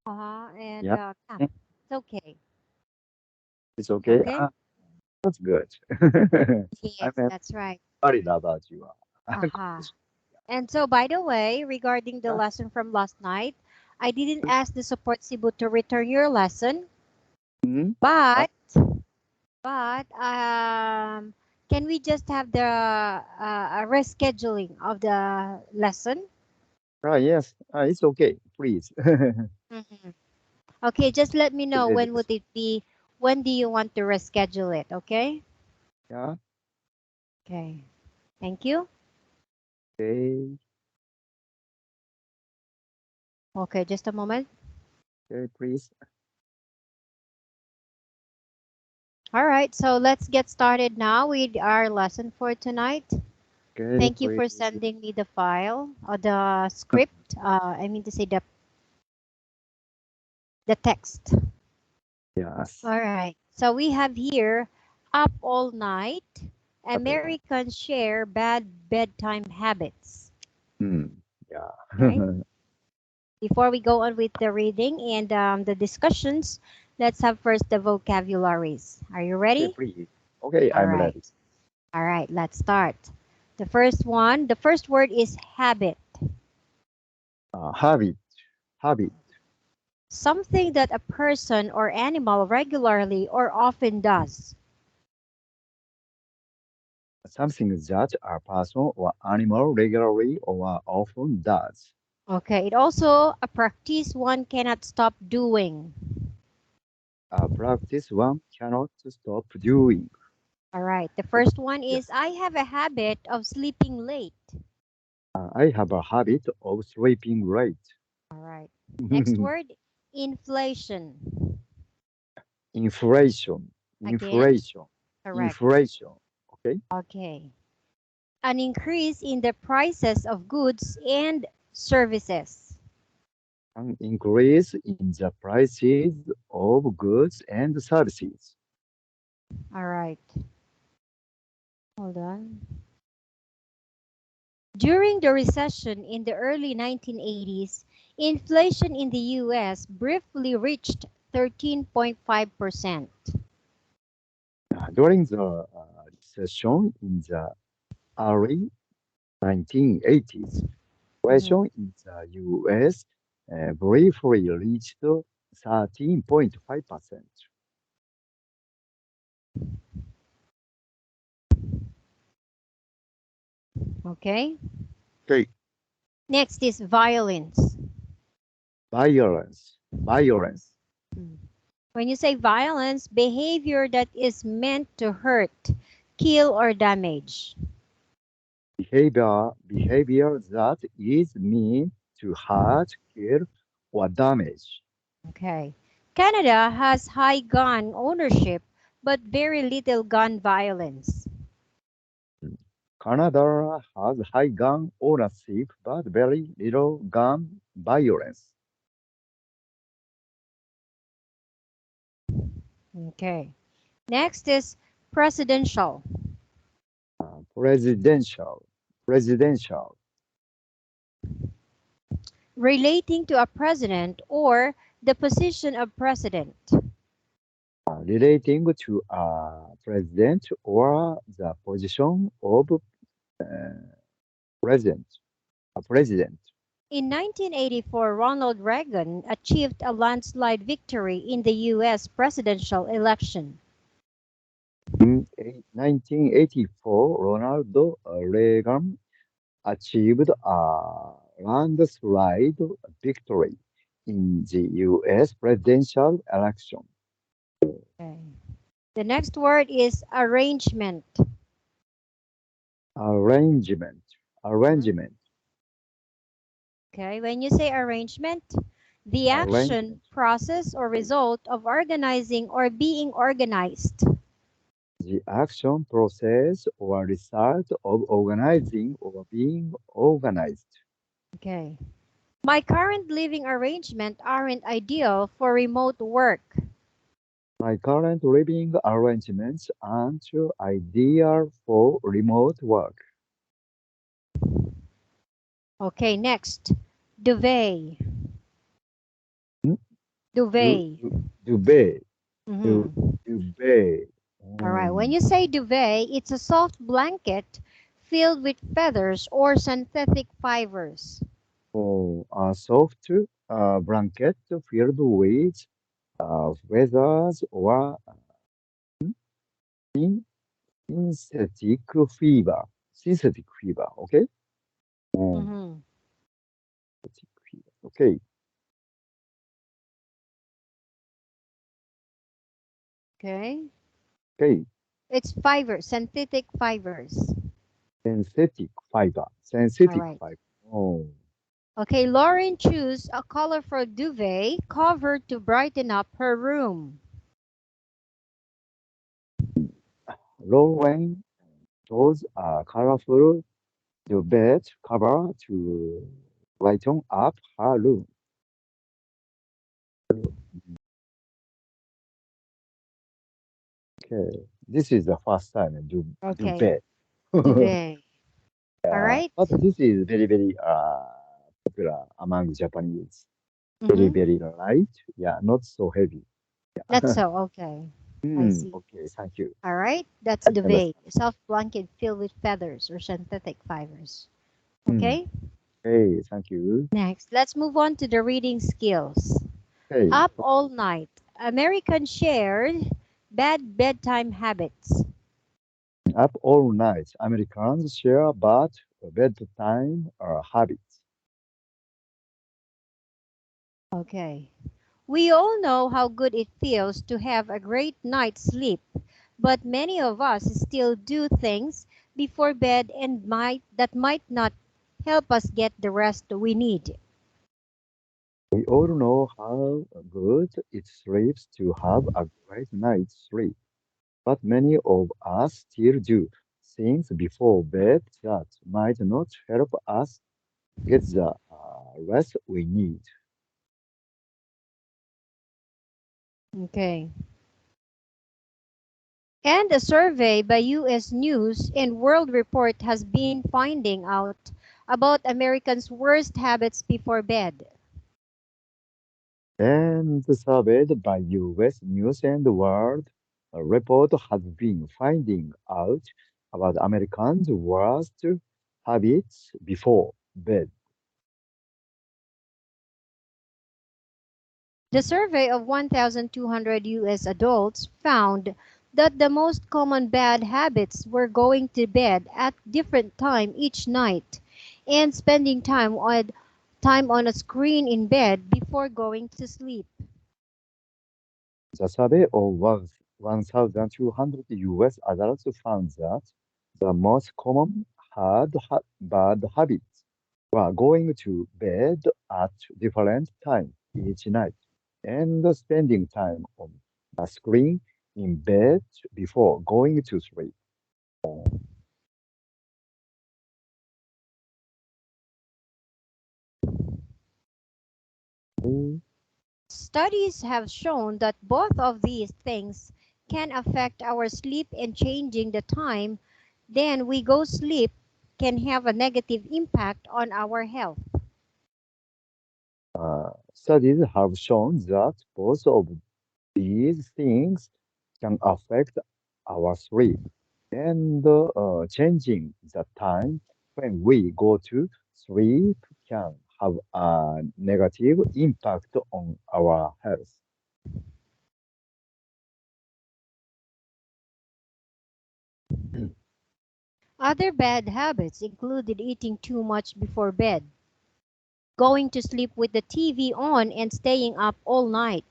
And Yeah. yeah, Mm, it's okay. it's okay. Okay. That's good. I'm Yes, that's right. worried about you. Uh-huh. And so, by the way, regarding the Yeah. lesson from last night, I didn't ask the support Cebu to return your lesson, Mm-hmm. but but can we just have the rescheduling of the lesson? Yes. It's okay. Please. Hmm. Okay, just let me know It when is. would it be. When do you want to reschedule it? Okay. Yeah. Okay. Thank you. Okay. Okay, just a moment. Okay, please. All right, so let's get started now with our lesson for tonight. Okay, Thank you please. for sending me the file or the script. I mean to say the text. Yes. All right. So we have here up all night. Okay. Americans share bad bedtime habits. Hmm. Yeah. Okay. Before we go on with the reading and the discussions, let's have first the vocabularies. Are you Okay, ready? please. Okay, All I'm right. ready. All right. Let's start. The first word is habit. Habit. Habit. Something that a person or animal regularly or often does. Something that a person or animal regularly or often does. Okay, it also a practice one cannot stop doing. Practice one cannot stop doing. All right, the Okay. first one is Yes. I have a habit of sleeping late. I have a habit of sleeping late. All right, next word, inflation. Inflation. Again, Inflation. correct. Inflation. Okay. Okay, an increase in the prices of goods and services. An increase in the prices of goods and services. All right, hold on. During the recession in the early 1980s, inflation in the US briefly reached 13.5%. During the recession in the early 1980s, Mhm. inflation in the US briefly reached 13.5%. Okay. Okay. Next is violence. Violence. Violence. Mm. When you say violence, behavior that is meant to hurt, kill, or damage. Behavior that is mean to hurt, kill, or damage. Okay. Canada has high gun ownership, but very little gun violence. Canada has high gun ownership but very little gun violence. Okay. Next is presidential. Presidential. Presidential. Relating to a president or the position of president. Relating to a president or the position of president. A president. In 1984, Ronald Reagan achieved a landslide victory in the US presidential election. In 1984, Ronald Reagan achieved a landslide victory in the U.S. presidential election. Okay. The next word is arrangement. Arrangement. Mhm. Arrangement. Okay, when you say arrangement, the action, Arrangement. process, or result of organizing or being organized. The action process or result of organizing or being organized. Okay. My current living arrangement aren't ideal for remote work. My current living arrangements aren't ideal for remote work. Okay, next, duvet. Du, Duvet. duvet. Mm-hmm. Duvet. All right. When Mm. you say duvet, it's a soft blanket filled with feathers or synthetic fibers. Oh, a soft blanket filled with feathers or in synthetic fiber. Synthetic fiber. Okay. Mm, Mm-hmm. synthetic fiber. Okay. Okay. Okay. It's fibers, synthetic fibers. Synthetic fiber. All Synthetic right. fiber. Oh. Okay, Lauren chose a colorful duvet cover to brighten up her room. Lauren chose a colorful duvet cover to brighten up her room. Okay, this is the first time I do Okay, bed. duvet. All Yeah, right. but this is very very popular among Japanese. Very Mm-hmm. very light. Yeah, not so heavy. That's Yeah. so. Okay, I see. Okay, thank you. All right, that's I duvet, understand. a soft blanket filled with feathers or synthetic fibers. Hmm. Okay, Okay, thank you. next, let's move on to the reading skills. Okay, Up all night. Americans shared bad bedtime habits. up all night. Americans share about bedtime habits. Okay. We all know how good it feels to have a great night's sleep, but many of us still do things before bed and might not help us get the rest we need. We all know how good it sleeps to have a great night's sleep, but many of us still do things before bed that might not help us get the rest we need. Okay. And a survey by US News and World Report has been finding out about Americans' worst habits before bed. And surveyed by US News and World Report has been finding out about Americans' worst habits before bed. The survey of 1,200 US adults found that the most common bad habits were going to bed at different time each night and spending time on a screen in bed before going to sleep. The survey of 1,200 US adults found that the most common bad habits were going to bed at different times each night and spending time on a screen in bed before going to sleep. Okay. Studies have shown that both of these things can affect our sleep, and changing the time then we go sleep can have a negative impact on our health. Studies have shown that both of these things can affect our sleep, and changing the time when we go to sleep can have a negative impact on our health. Other bad habits included eating too much before bed, going to sleep with the TV on, and staying up all night.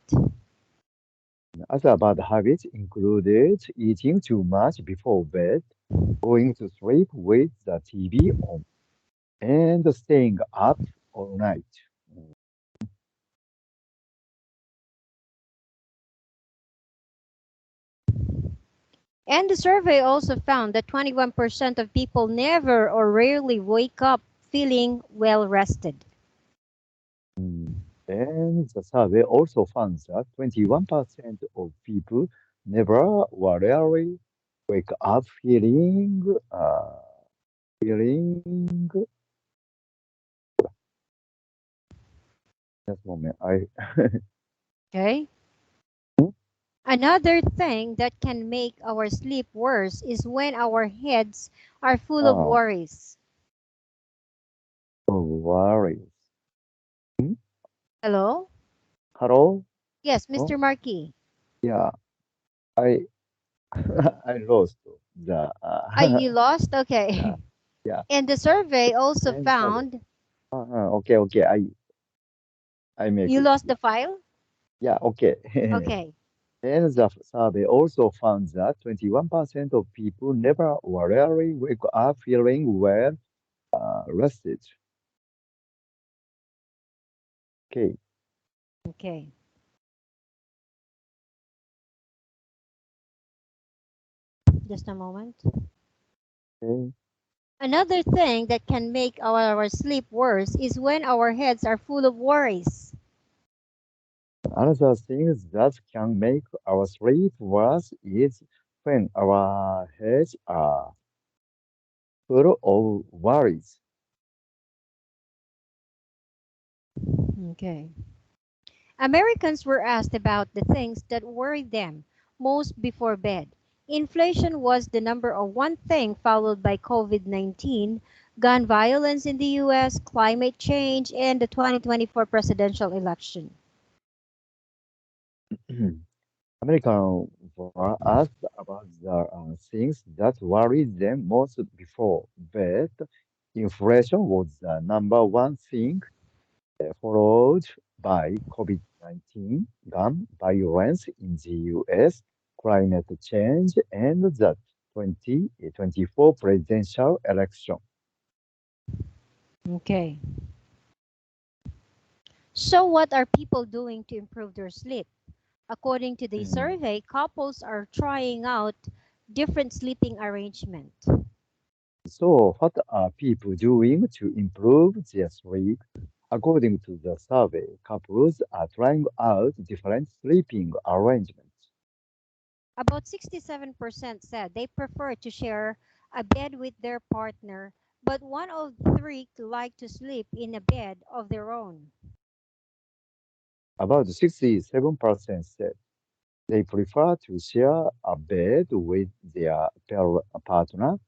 Other bad habits included eating too much before bed, going to sleep with the TV on, and staying up all night. And the survey also found that 21% of people never or rarely wake up feeling well rested. Mm. And the survey also found that 21% of people never or rarely wake up feeling, just a moment, Okay. Hmm? Another thing that can make our sleep worse is when our heads are full of Ah, worries. worries. Hmm? Hello? Hello? Yes, Oh, Mr. Markey. yeah, I I lost the You lost? yeah, Okay. yeah. And the survey also And survey. found Okay, okay. I make you it. lost the Yeah, file? yeah. Okay. Okay. And the survey also found that 21% of people never really wake up feeling well rested. Okay. Okay. Just a moment. Okay. Another thing that can make our sleep worse is when our heads are full of worries. Another thing that can make our sleep worse is when our heads are full of worries. Okay. Americans were asked about the things that worried them most before bed. Inflation was the number one thing, followed by COVID 19, gun violence in the US, climate change, and the 2024 presidential election. Americans were asked about the things that worried them most before bed. Inflation was the number one thing, followed by COVID-19, gun violence in the US, climate change, and the 2024 presidential election. Okay. So, what are people doing to improve their sleep? According to the Mm. survey, couples are trying out different sleeping arrangement. So, what are people doing to improve their sleep? According to the survey, couples are trying out different sleeping arrangements. About 67% said they prefer to share a bed with their partner, but one of three like to sleep in a bed of their own. About 67% said they prefer to share a bed with their partner,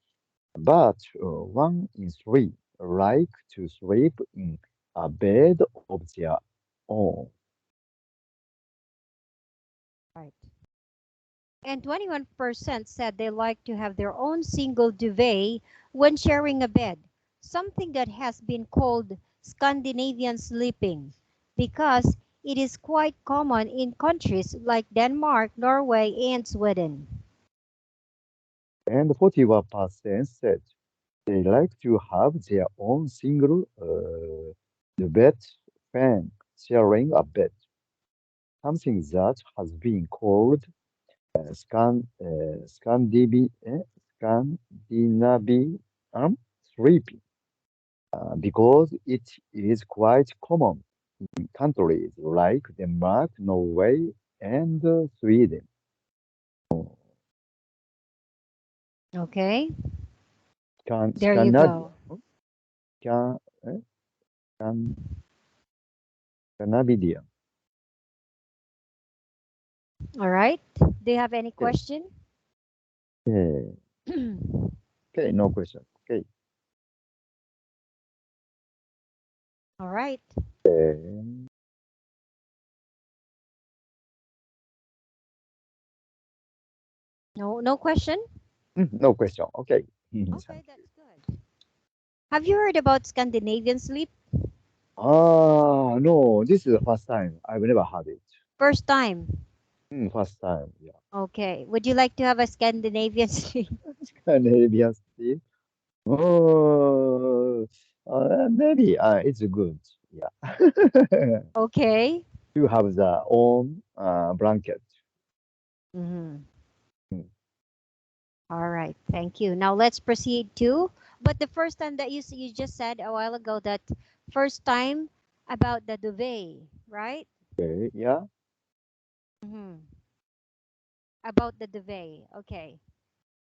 but one in three like to sleep in a bed of their own. Right. And 21% said they like to have their own single duvet when sharing a bed, something that has been called Scandinavian sleeping because it is quite common in countries like Denmark, Norway, and Sweden. And 41% said they like to have their own single bed fan sharing a bed, something that has been called Scandinavian sleeping because it is quite common in countries like Denmark, Norway, and Sweden. Okay, there you Scandinavian, go. Scan, eh, Scan, Scandinavian. All right. Do you have any Okay, question? okay, okay, no question. Okay, All right. okay. No, no question? No question. Okay, Okay, thank you. that's good. Have you heard about Scandinavian sleep? Ah, no, this is the first time. I've never had it. First time. First time, yeah. Okay. Would you like to have a Scandinavian sleep? Scandinavian sleep. Oh, maybe it's good. Yeah. Okay. You have the own blanket. Mm-hmm. Mm. All right. Thank you. Now let's proceed to. But the first time that you just said a while ago that first time about the duvet, right? Okay, yeah, Mm-hmm. About the duvet. Okay.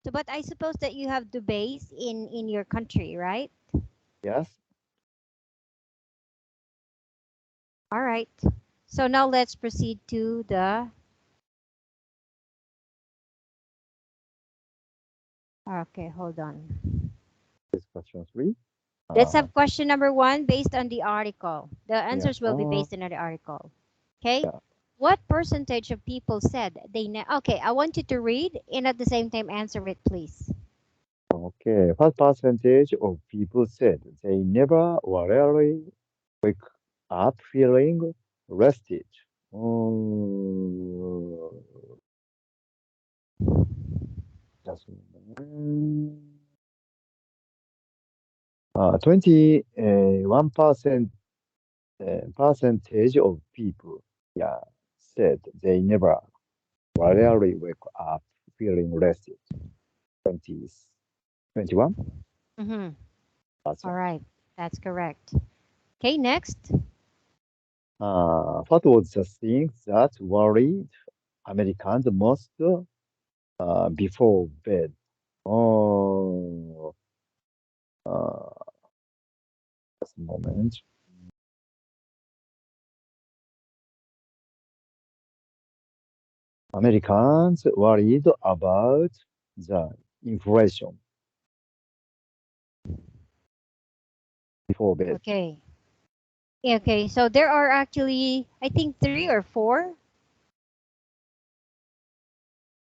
So, but I suppose that you have duvets in your country, right? yes. All right. So now let's proceed to the, okay, hold on. This question 3. Let's Uh, have question number one based on the article. The yeah. answers will be based on the article. Okay? Yeah. What percentage of people said they okay, I want you to read and at the same time answer it, please. Okay. What percentage of people said they never rarely wake up feeling rested? Mm, just a moment. 21% percentage of people, yeah, said they never rarely wake up feeling rested. 20, 21%. Mm-hmm. All right. That's correct. Okay, next. What was the thing that worried Americans most before bed? Oh, uh, just a moment. Americans worried about the inflation before bed. Okay. Okay, so there are actually, I think, three or four.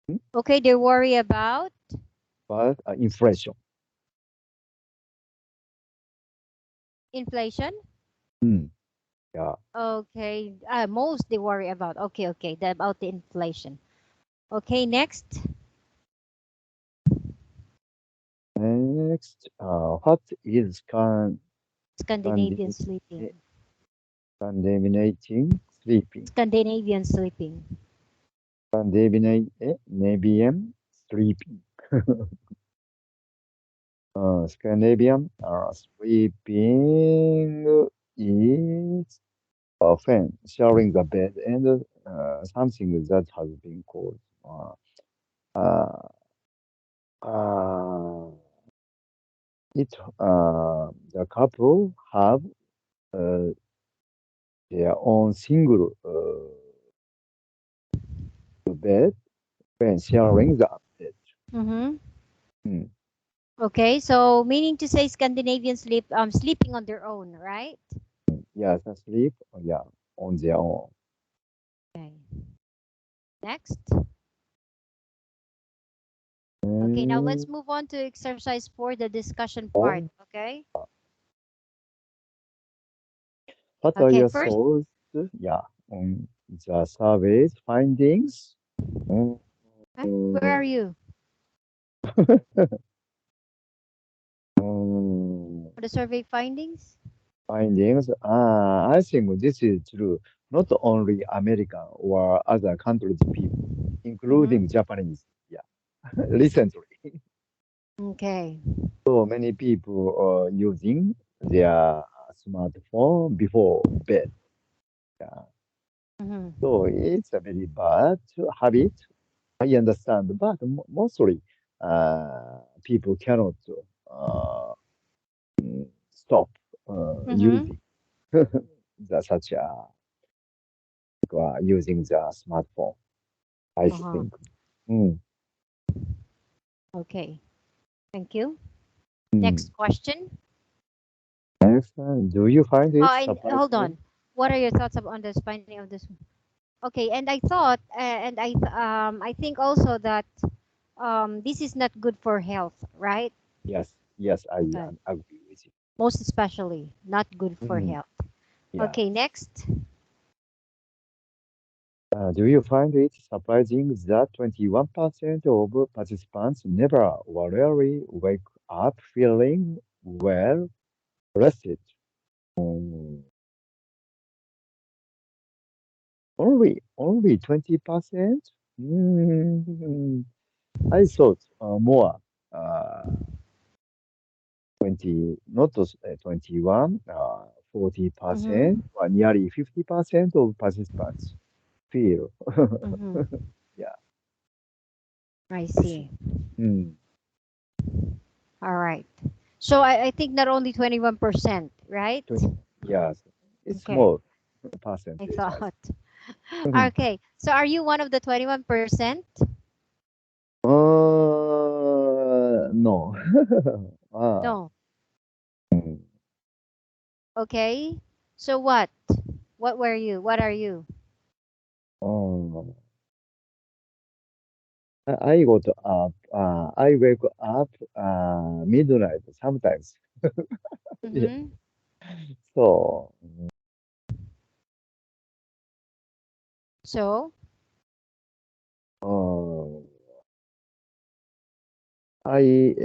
Hmm? Okay, they worry about But inflation. inflation. Hmm, yeah. Okay, most they worry about. Okay, okay, about the inflation. Okay, next. Next, what is Scandinavian sleeping. Scandinavian sleeping? Scandinavian sleeping. Scandinavian sleeping. Scandinavian sleeping is often sharing the bed and something that has been called uh, uh, it the couple have uh, their own single bed when sharing the bed. Mm-hmm. Hmm. Okay, so meaning to say Scandinavian sleeping on their own, right? Yeah, they sleep yeah on their own. Okay. Next. Okay, now let's And, move on to exercise for the discussion part. oh, Okay. what are Okay, your first, thoughts? Yeah, on the survey's findings. Mm, where are you? mm, The survey findings? findings. I think this is true. Not only American or other countries people, Mm-hmm. including Japanese. Yeah, recently. Okay. So many people are using their smartphone before bed. Yeah. Mm-hmm. So it's a very bad habit. I understand, but mostly people cannot uh, stop Mm-hmm. using such a using the smartphone. I Uh-huh. think. Mm. Okay. Thank you. Mm. Next question. Next, do you find Oh, it and hold surprising? on. What are your thoughts on this finding of this? Okay, and I thought, and I think also that this is not good for health, right? Yes, yes, I Okay. agree with you. Most especially not good for Mm. health. Yeah. Okay, next. Do you find it surprising that 21% of participants never really wake up feeling well rested? Mm, only 20%? I thought more. Uh, 20, not 21, Mm-hmm. 40%, or nearly 50% of participants feel. Mm-hmm. Yeah, I I see. see. Mm, All right. So I think not only 21%, right? 20, yes, it's Okay. small. I percentage, I thought. think. Okay, so are you one of the 21%? No. Ah, No. mm, Okay. So what? What were you? What are you? um, I got up. I wake up midnight sometimes. Yeah. Mm-hmm. So, So, uh, I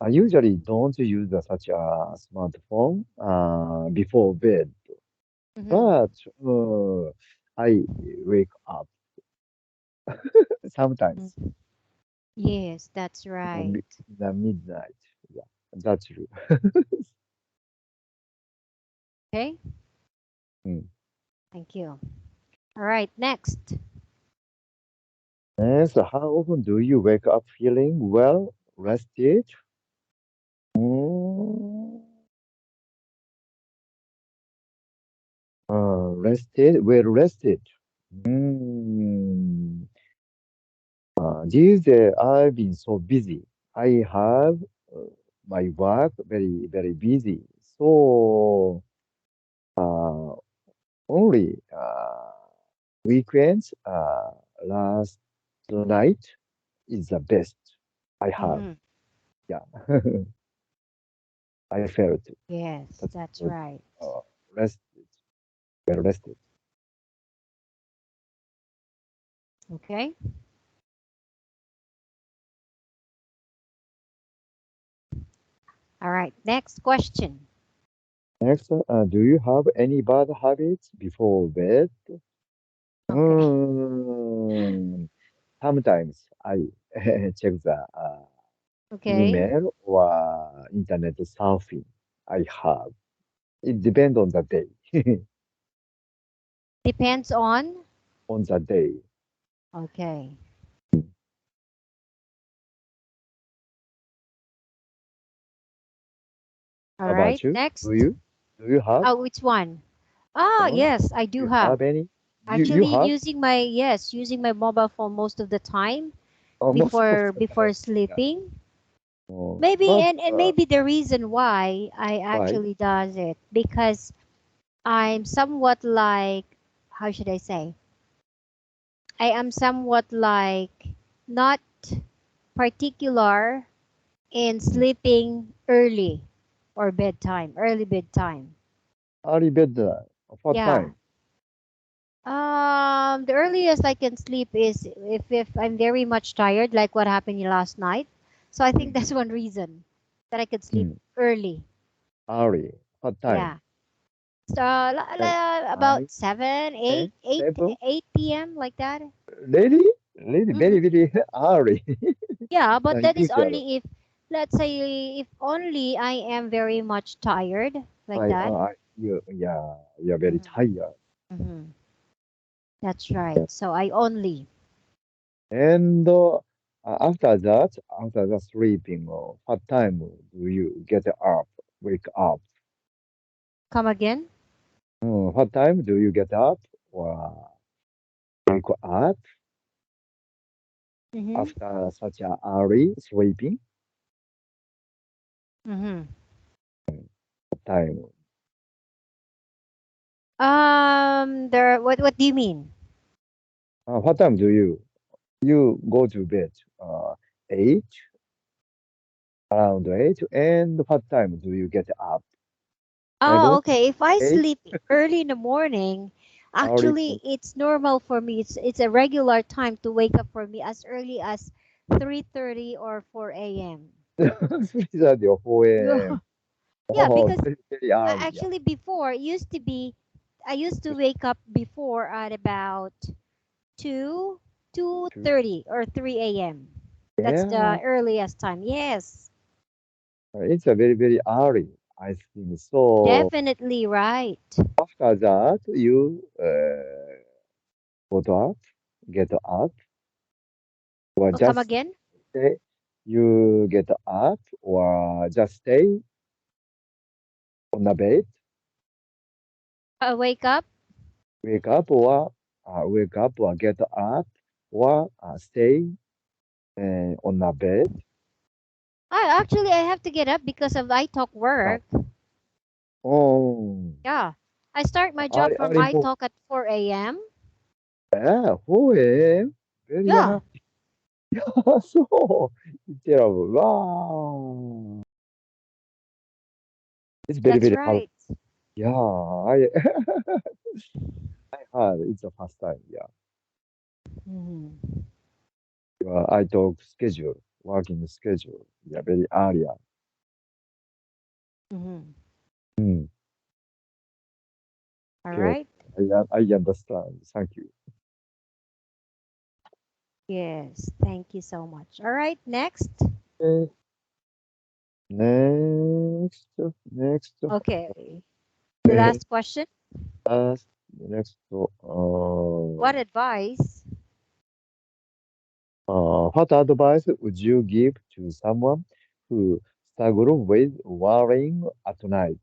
I usually don't use such a smartphone before bed, mm-hmm. but I wake up sometimes Yes, that's in right. the midnight. Yeah, that's true. Okay. Mm. Thank you. All right, next. And so how often do you wake up feeling well rested? Mm, well rested. Mm. These days I've been so busy. I have my work very busy. So uh, only weekends last night is the best I have. Mm-hmm. Yeah, I felt Yes, that's that's good. right. Uh, rested, well rested. Okay. All right, next question. Next, do you have any bad habits before bed? Okay. Mm, sometimes I check the Okay. email or internet surfing. I have. It depends on the day. Depends on. On the day. Okay. How All right, about you? next. Do you have? Oh, which one? Ah, yes, I Do do you have. have any? You Actually, have? using my mobile phone most of the time Most of the before time. Yeah. sleeping. Maybe But and maybe the reason why I why? actually does it because I'm somewhat like, how should I say? I am somewhat like not particular in Mm. sleeping early or bedtime, early bedtime. Early bed. What Yeah. time? The earliest I can sleep is if I'm very much tired, like what happened last night. So I think Mm. that's one reason that I could sleep Mm. early. Early. What time? Yeah. So Seven, about nine, 7, 8, 10, 7? 8 p.m. like that. Really? Really? hmm Very early. Yeah, but that is Unusual. only if, let's say, if only I am very much tired like that. You're very hmm tired. hmm That's right. So I only And after the sleeping, what time do you get up, wake up? come again. What time do you get up or wake up hmm after such a early sleeping hmm time? There. What do you mean? What time do you go to bed? 8, around 8, and what time do you get up? Oh, 7, okay. If I 8, sleep early in the morning, early actually, it's normal for me. It's a regular time to wake up for me as early as 3:30 or 4 a.m. 3:30 or 4 a.m. Yeah, Oh, because very early. Yeah. actually before it used to be, I used to wake up before at about 2, Two. 2:30 or 3 a.m. That's Yeah, the earliest time. Yes, it's a very early, I think. So definitely right. after that, you go to up, get up, or Oh, come just again? stay. You get up, or just stay on the bed. Wake up. wake up or get up or stay on a bed. Actually, I have to get up because of iTalk Uh, work. oh, Yeah. I start my job early, from early mo iTalk at 4 a.m. yeah, 4 a.m. Very Yeah, so terrible. Wow. It's very, that's very hard. right. Yeah, I I heard it's the first time. Yeah, Hmm. I talk schedule, working schedule. Yeah, very early. Hmm. Mm, All okay, right. okay. I understand. Thank you. Yes. Thank you so much. All right. Next. Okay, next, next, Okay. The last question. last, next. What advice? What advice would you give to someone who struggle with worrying at night?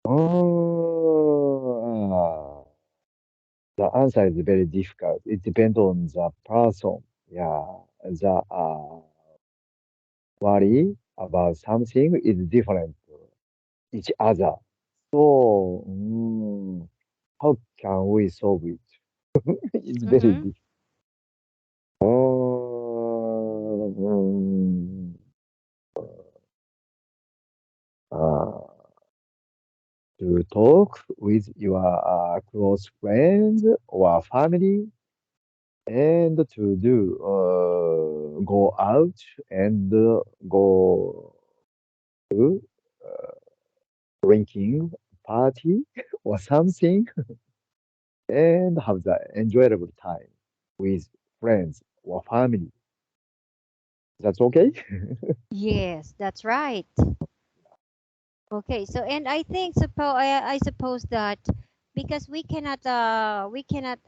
Oh, the answer is very difficult. It depends on the person. Yeah, the worry about something is different each other. So, how can we solve it? It's very Mm-hmm. difficult. Oh, uh, to talk with your close friends or family and to go out and go to drinking party or something and have the enjoyable time with friends or family. That's okay? Yes, that's right. Okay. So, and I think I suppose that because we cannot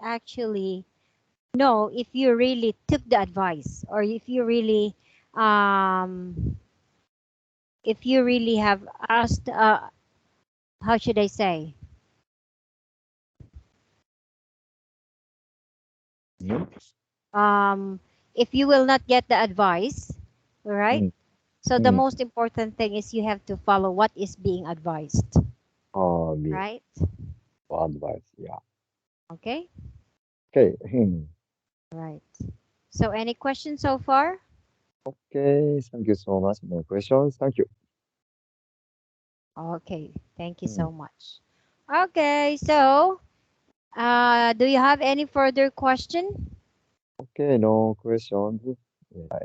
actually know if you really took the advice or um if you really have asked how should I say, Mm, um if you will not get the advice, all right? mm, So the mm. most important thing is you have to follow what is being advised, Yeah, right? advice. Yeah. Okay. Okay. Right. So any questions so far? Okay. Thank you so much. No questions. Thank you. Okay, thank you Mm. so much. Okay, so do you have any further question? Okay. No questions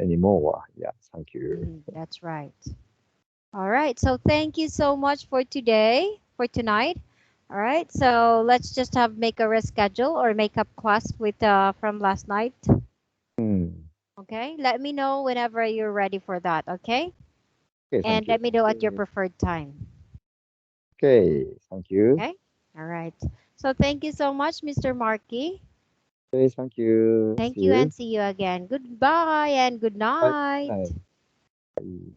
anymore. Yeah. Thank you. That's right. All right. So thank you so much for today, for tonight. All right. So let's just have make a reschedule or make up class with from last night. Mm. Okay. Let me know whenever you're ready for that. Okay. Okay. And Thank you. let me know at your Okay. preferred time. Okay. Thank you. Okay. All right. So thank you so much, Mr. Markey. Okay. Thank you. See Thank you you. and see you again. Goodbye and good Bye. night. Bye. Bye.